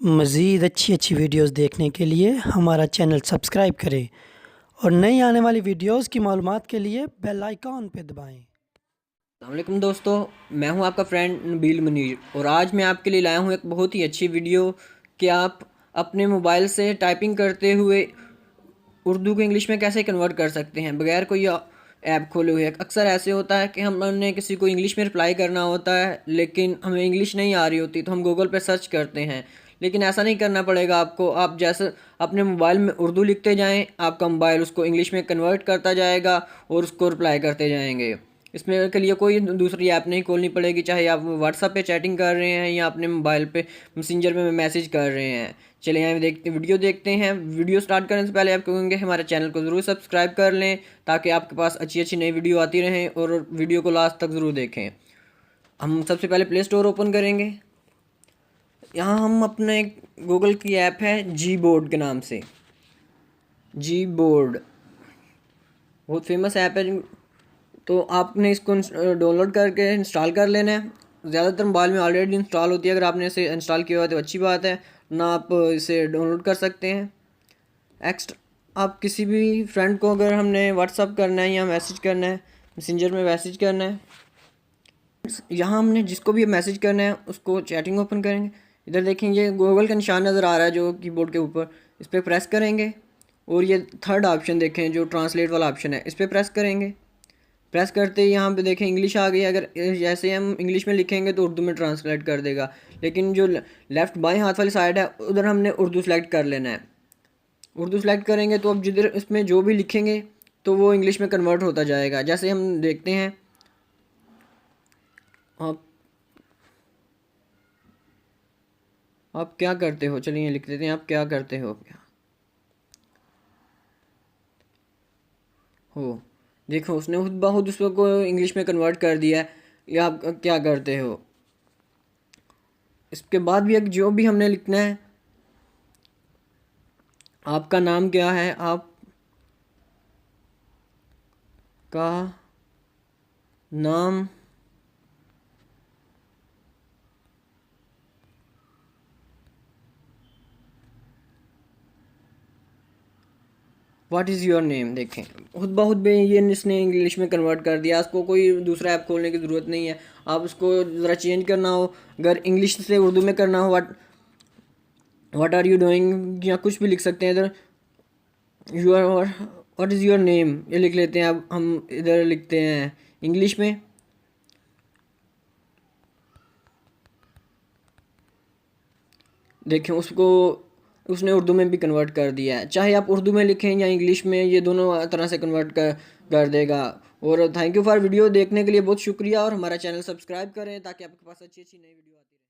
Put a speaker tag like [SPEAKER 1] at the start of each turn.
[SPEAKER 1] मज़ीद अच्छी अच्छी वीडियोस देखने के लिए हमारा चैनल सब्सक्राइब करें और नई आने वाली वीडियोस की मालूमात के लिए बेल आइकॉन पे दबाएं।
[SPEAKER 2] अस्सलामुअलैकुम दोस्तों, मैं हूं आपका फ्रेंड नबील मुनीर और आज मैं आपके लिए लाया हूं एक बहुत ही अच्छी वीडियो कि आप अपने मोबाइल से टाइपिंग करते हुए उर्दू को इंग्लिश में कैसे कन्वर्ट कर सकते हैं बगैर कोई ऐप खोले हुए। अक्सर ऐसे होता है कि हमने किसी को इंग्लिश में रिप्लाई करना होता है लेकिन हमें इंग्लिश नहीं आ रही होती तो हम गूगल पर सर्च करते हैं, लेकिन ऐसा नहीं करना पड़ेगा आपको। आप जैसे अपने मोबाइल में उर्दू लिखते जाएं, आपका मोबाइल उसको इंग्लिश में कन्वर्ट करता जाएगा और उसको रिप्लाई करते जाएंगे। इसमें के लिए कोई दूसरी ऐप नहीं खोलनी पड़ेगी, चाहे आप व्हाट्सएप पे चैटिंग कर रहे हैं या अपने मोबाइल पे मैसेंजर में मैसेज कर रहे हैं। चलिए यहाँ वीडियो देखते हैं। वीडियो स्टार्ट करने से पहले आप कहेंगे हमारे चैनल को ज़रूर सब्सक्राइब कर लें ताकि आपके पास अच्छी अच्छी नई वीडियो आती रहें और वीडियो को लास्ट तक ज़रूर देखें। हम सबसे पहले प्ले स्टोर ओपन करेंगे। यहाँ हम अपने गूगल की ऐप है जी बोर्ड के नाम से। जी बोर्ड बहुत फेमस ऐप है, तो आपने इसको डाउनलोड करके इंस्टॉल कर लेना है। ज़्यादातर मोबाइल में ऑलरेडी इंस्टॉल होती है, अगर आपने इसे इंस्टॉल किया हुआ है तो अच्छी बात है, ना आप इसे डाउनलोड कर सकते हैं। आप किसी भी फ्रेंड को अगर हमने व्हाट्सअप करना है या मैसेज करना है, मैसेंजर में मैसेज करना है, यहाँ हमने जिसको भी मैसेज करना है उसको चैटिंग ओपन करेंगे। इधर देखेंगे गूगल का निशान नज़र आ रहा है जो कीबोर्ड के ऊपर, इस पर प्रेस करेंगे और ये थर्ड ऑप्शन देखें जो ट्रांसलेट वाला ऑप्शन है, इस पर प्रेस करेंगे। प्रेस करते ही यहाँ पे देखें इंग्लिश आ गई। अगर जैसे हम इंग्लिश में लिखेंगे तो उर्दू में ट्रांसलेट कर देगा, लेकिन जो लेफ़्ट बाएं हाथ वाली साइड है उधर हमने उर्दू सेलेक्ट कर लेना है। उर्दू सेलेक्ट करेंगे तो अब जिधर इसमें जो भी लिखेंगे तो वो इंग्लिश में कन्वर्ट होता जाएगा। जैसे हम देखते हैं, आप क्या करते हो, चलिए लिख देते हैं आप क्या करते हो। देखो उसने खुद ब खुद उसको इंग्लिश में कन्वर्ट कर दिया है। या आप क्या करते हो। इसके बाद भी एक जो भी हमने लिखना है, आपका नाम क्या है, आप का नाम व्हाट इज़ योर नेम। देखें खुद ब खुद भी ये इसने इंग्लिश में कन्वर्ट कर दिया, उसको कोई दूसरा ऐप खोलने की ज़रूरत नहीं है। आप उसको ज़रा चेंज करना हो, अगर इंग्लिश से उर्दू में करना हो, व्हाट आर यू डूइंग या कुछ भी लिख सकते हैं। इधर you are what is your name ये लिख लेते हैं। अब हम इधर लिखते हैं इंग्लिश में, देखें उसको उसने उर्दू में भी कन्वर्ट कर दिया है। चाहे आप उर्दू में लिखें या इंग्लिश में, ये दोनों तरह से कन्वर्ट कर देगा। और थैंक यू फॉर वीडियो देखने के लिए बहुत शुक्रिया, और हमारा चैनल सब्सक्राइब करें ताकि आपके पास अच्छी अच्छी नई वीडियो आती रहे।